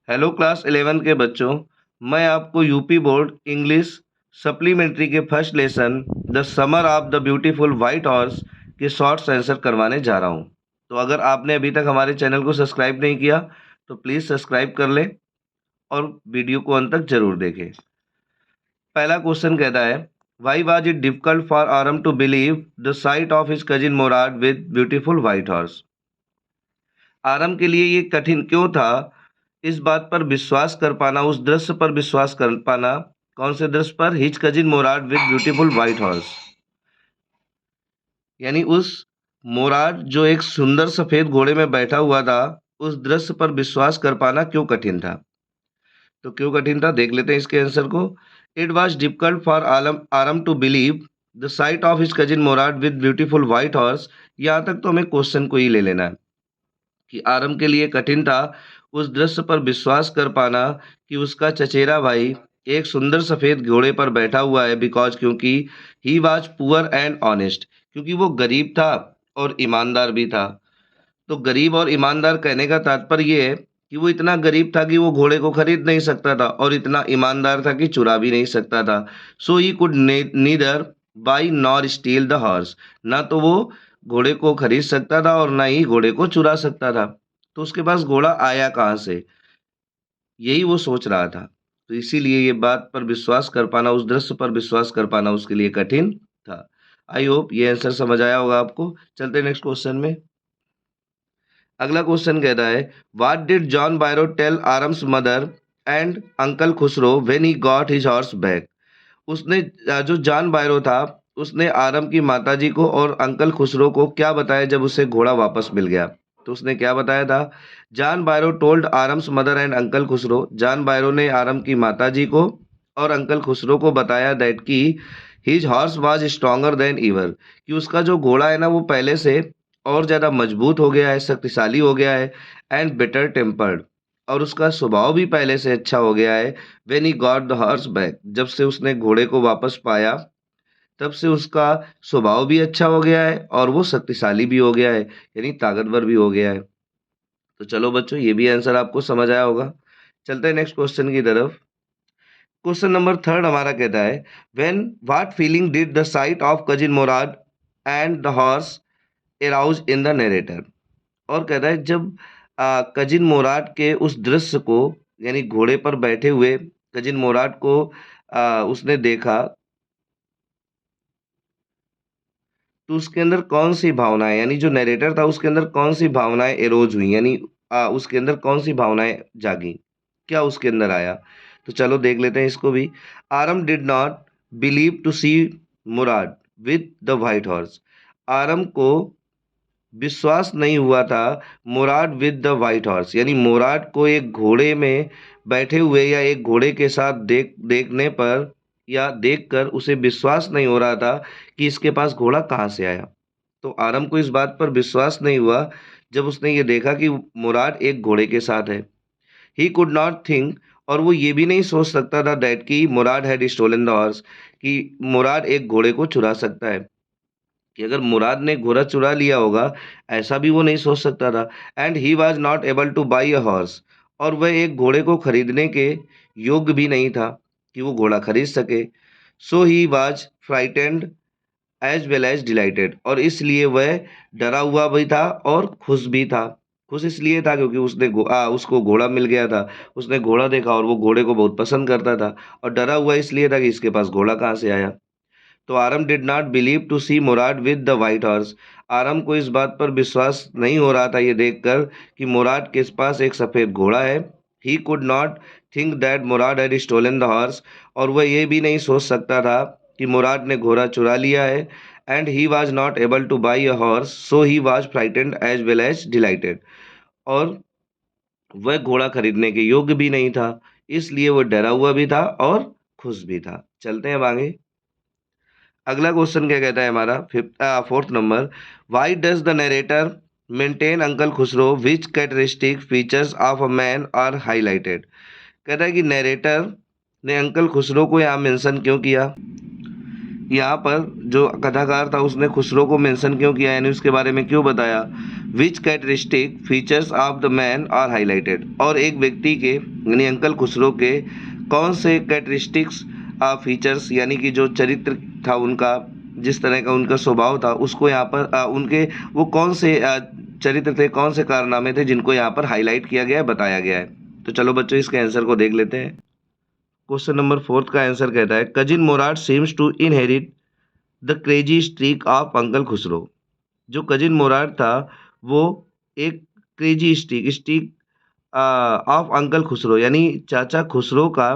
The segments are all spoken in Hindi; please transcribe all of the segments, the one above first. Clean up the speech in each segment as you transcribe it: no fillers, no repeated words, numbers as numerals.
हेलो क्लास 11 के बच्चों, मैं आपको यूपी बोर्ड इंग्लिश सप्लीमेंट्री के first lesson the summer of the beautiful white horse के शॉर्ट्स आंसर करवाने जा रहा हूं। तो अगर आपने अभी तक हमारे चैनल को सब्सक्राइब नहीं किया तो प्लीज़ सब्सक्राइब कर लें और वीडियो को अंत तक जरूर देखें। पहला क्वेश्चन कहता है, why was it difficult for Aram to believe the sight of his cousin Mourad with beautiful white horse. Aram के लिए ये कठिन क्यों था इस बात पर विश्वास कर पाना, उस दृश्य पर विश्वास कर पाना। कौन से दृश्य पर? His cousin Mourad with beautiful white horse, यानी उस मोराद जो एक सुंदर सफेद घोड़े में बैठा हुआ था, उस दृश्य पर विश्वास कर पाना क्यों कठिन था। तो क्यों कठिन था देख लेते हैं इसके आंसर को। It was difficult for Aram to believe the sight of his cousin Mourad with beautiful white horse. यहाँ तक तो हमें क्वेश्चन को ही ले लेना है कि आरम के लिए कठिन था उस दृश्य पर विश्वास कर पाना कि उसका चचेरा भाई एक सुंदर सफेद घोड़े पर बैठा हुआ है, बिकॉज क्योंकि he was poor and honest, क्योंकि वो गरीब था और ईमानदार भी था। तो गरीब और ईमानदार कहने का तात्पर्य ये है कि वो इतना गरीब था कि वो घोड़े को खरीद नहीं सकता था और इतना ईमानदार था कि चुरा भी नहीं सकता था। So he could neither buy nor steal the horse. ना तो वो घोड़े को खरीद सकता था और ना ही घोड़े को चुरा सकता था। तो उसके पास घोड़ा आया कहाँ से, यही वो सोच रहा था। तो इसीलिए ये बात पर विश्वास कर पाना, उस दृश्य पर विश्वास कर पाना उसके लिए कठिन था। आई होप ये आंसर समझ आया होगा आपको। चलते नेक्स्ट क्वेश्चन में। अगला क्वेश्चन कहता है, what did John Byro tell Aram's mother and uncle Khosrove when he got his horse back. उसने जो जॉन बायरो था उसने आरम की माताजी को और अंकल खुसरो को क्या बताया जब उसे घोड़ा वापस मिल गया। तो उसने क्या बताया था? John Byro told Aram's mother and uncle Khosrove. John Byro ने आरम की माताजी को और अंकल खुसरो को बताया दैट की his horse was stronger than ever, कि उसका जो घोड़ा है ना वो पहले से और ज़्यादा मजबूत हो गया है, शक्तिशाली हो गया है, एंड बेटर टेम्पर्ड, और उसका स्वभाव भी पहले से अच्छा हो गया है। When he got the horse back, जब से उसने घोड़े को वापस पाया तब से उसका स्वभाव भी अच्छा हो गया है और वो शक्तिशाली भी हो गया है, यानी ताकतवर भी हो गया है। तो चलो बच्चों, ये भी आंसर आपको समझ आया होगा। चलते हैं नेक्स्ट क्वेश्चन की तरफ। क्वेश्चन नंबर थर्ड हमारा कहता है, when what feeling did the sight of cousin Mourad and the horse arouse in the narrator. और कहता है जब कजिन मोराद के उस दृश्य को, यानी घोड़े पर बैठे हुए कजिन मोराद को उसने देखा, तो उसके अंदर कौन सी भावनाएं, यानी जो नरेटर था उसके अंदर कौन सी भावनाएं एरोज हुई, यानी उसके अंदर कौन सी भावनाएं जागी, क्या उसके अंदर आया। तो चलो देख लेते हैं इसको भी। Aram did not believe to see Mourad with the white horse. Aram को विश्वास नहीं हुआ था Mourad with the white horse, यानी मुराद को एक घोड़े में बैठे हुए या एक घोड़े के साथ देखने पर या देखकर उसे विश्वास नहीं हो रहा था कि इसके पास घोड़ा कहाँ से आया। तो आरम को इस बात पर विश्वास नहीं हुआ जब उसने ये देखा कि मुराद एक घोड़े के साथ है। ही कुड नॉट थिंक, और वो ये भी नहीं सोच सकता था दैट कि मुराद हैड स्टोलन द हॉर्स, कि मुराद एक घोड़े को चुरा सकता है, कि अगर मुराद ने घोड़ा चुरा लिया होगा, ऐसा भी वो नहीं सोच सकता था। And he was not able to buy a horse, और वह एक घोड़े को खरीदने के योग्य भी नहीं था कि वो घोड़ा खरीद सके। So he was frightened as well as delighted, और इसलिए वह डरा हुआ भी था और खुश भी था। खुश इसलिए था क्योंकि उसको घोड़ा मिल गया था, उसने घोड़ा देखा और वो घोड़े को बहुत पसंद करता था। और डरा हुआ इसलिए था कि इसके पास घोड़ा कहाँ से आया। तो Aram did not believe to see Mourad with the white horse. Aram को इस बात पर विश्वास नहीं हो रहा था ये देखकर कि मुराद के पास एक सफ़ेद घोड़ा है। He could not think that Murad had stolen the horse, और वह ये भी नहीं सोच सकता था कि मुराद ने घोड़ा चुरा लिया है। And he was not able to buy a horse, so he was frightened as well as delighted, और वह घोड़ा खरीदने के योग्य भी नहीं था, इसलिए वह डरा हुआ भी था और खुश भी था। चलते हैं अब आगे। अगला क्वेश्चन क्या कहता है हमारा fourth number, why does the narrator maintain uncle Khusro which characteristic features of a man are highlighted. कहता है कि नरेटर ने अंकल खुसरो को यहाँ मेंशन क्यों किया। यहाँ पर जो कथाकार था उसने खुसरो को मेंशन क्यों किया, यानी उसके बारे में क्यों बताया। Which characteristic features of the man are highlighted, और एक व्यक्ति के यानी अंकल खुसरो के कौन से कैरेक्टरिस्टिक्स फीचर्स यानी कि जो चरित्र था उनका, जिस तरह का उनका स्वभाव था उसको यहाँ पर उनके वो कौन से चरित्र थे, कौन से कारनामे थे जिनको यहाँ पर हाईलाइट किया गया है, बताया गया है। तो चलो बच्चों इसके आंसर को देख लेते हैं। क्वेश्चन नंबर 4 का आंसर कहता है cousin Mourad seems to inherit the crazy streak of uncle Khosrove. जो कजिन मोराट था वो एक crazy streak streak of uncle Khosrove यानी चाचा खुसरो का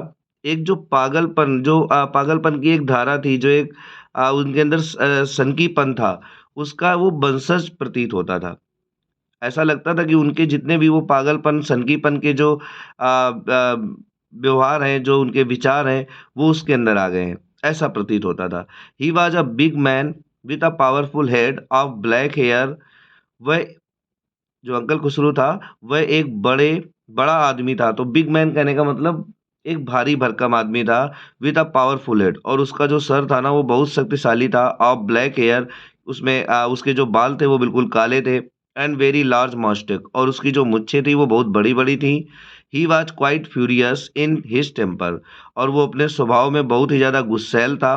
एक जो पागलपन जो पागलपन की एक धारा थी, जो एक उनके अंदर सनकीपन था, उसका वो वंशज प्रतीत होता था। ऐसा लगता था कि उनके जितने भी वो पागलपन सनकीपन के जो व्यवहार हैं, जो उनके विचार हैं, वो उसके अंदर आ गए हैं, ऐसा प्रतीत होता था। He was a big man with a powerful head of black hair. वह जो अंकल खुसरो था वह एक बड़ा आदमी था। तो बिग मैन कहने का मतलब एक भारी भरकम आदमी था विद अ पावरफुल हेड, और उसका जो सर था ना वो बहुत शक्तिशाली था। ऑफ ब्लैक हेयर, उसमें उसके जो बाल थे वो बिल्कुल काले थे। एंड वेरी लार्ज मस्टैच, और उसकी जो मुच्छें थी वो बहुत बड़ी बड़ी थी। He was quite furious in his temper, और वो अपने स्वभाव में बहुत ही ज़्यादा गुस्सैल था।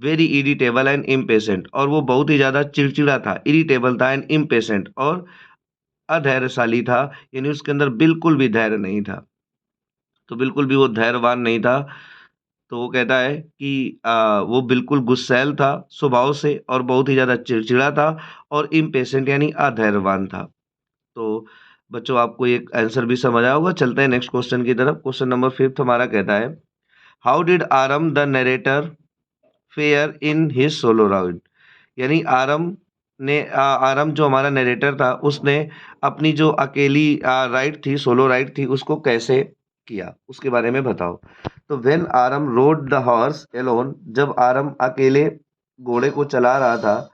वेरी इरिटेबल एंड इम्पेशेंट, और वो बहुत ही ज़्यादा चिड़चिड़ा था, इरिटेबल था एंड इम्पेशेंट, और अधैर्यशाली था, यानी उसके अंदर बिल्कुल भी धैर्य नहीं था। तो बिल्कुल भी वो धैर्यवान नहीं था। तो वो कहता है कि वो बिल्कुल गुस्सैल था स्वभाव से, और बहुत ही ज़्यादा चिड़चिड़ा था, और इम्पेशेंट यानी अधैर्यवान था। तो बच्चों आपको ये आंसर भी समझ आया होगा। चलते हैं नेक्स्ट क्वेश्चन की तरफ। क्वेश्चन नंबर 5 हमारा कहता है how did Aram the narrator fare in his solo round. यानी आरम जो हमारा नरेटर था उसने अपनी जो अकेली राइड थी, सोलो राइड थी, उसको कैसे किया, उसके बारे में बताओ। तो when Aram rode the horse alone, जब आरम अकेले घोड़े को चला रहा था,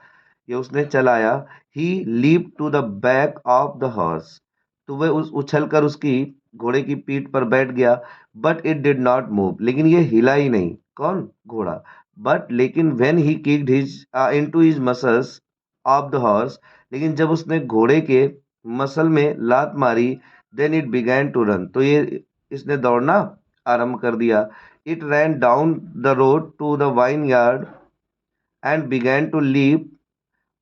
ये उसने चलाया। He leap to the back of the horse, तो वह उस उछल कर उसकी घोड़े की पीठ पर बैठ गया। But it did not move, लेकिन ये हिला ही नहीं, कौन, घोड़ा। बट लेकिन when he kicked his into his muscles of the horse, लेकिन जब उसने घोड़े के मसल में लात मारी, then it began to run, तो ये इसने दौड़ना आरंभ कर दिया। It ran down the road to the vineyard and began to leap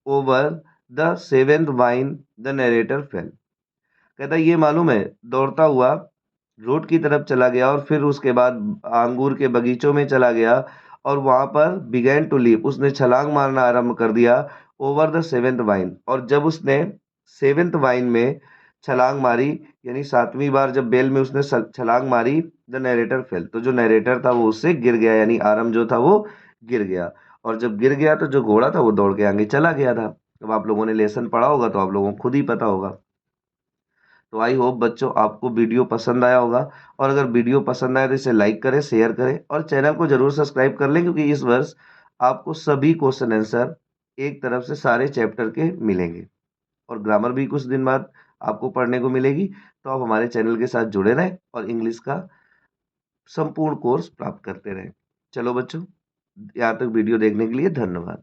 over the seventh vine, the narrator fell. कहता है ये मालूम है, दौड़ता हुआ रोड की तरफ चला गया, और फिर उसके बाद अंगूर के बगीचों में चला गया, और वहां पर बिगैन टू लीप, उसने छलांग मारना आरंभ कर दिया। ओवर द सेवेंथ वाइन, और जब उसने सेवेंथ वाइन में छलांग मारी, यानी सातवीं बार जब बेल में उसने छलांग मारी, द नरेटर फेल, तो जो नरेटर था वो उससे गिर गया, यानी आरम जो था वो गिर गया। और जब गिर गया तो जो घोड़ा था वो दौड़ के आगे चला गया था। अब आप लोगों ने लेसन पढ़ा होगा तो आप लोगों को खुद ही पता होगा। तो आई होप बच्चों आपको वीडियो पसंद आया होगा, और अगर वीडियो पसंद आए तो इसे लाइक करें, शेयर करें, और चैनल को जरूर सब्सक्राइब कर लें, क्योंकि इस वर्ष आपको सभी क्वेश्चन आंसर एक तरफ से सारे चैप्टर के मिलेंगे, और ग्रामर भी कुछ दिन बाद आपको पढ़ने को मिलेगी। तो आप हमारे चैनल के साथ जुड़े रहें और इंग्लिश का संपूर्ण कोर्स प्राप्त करते रहें। चलो बच्चों, यहाँ तक वीडियो देखने के लिए धन्यवाद।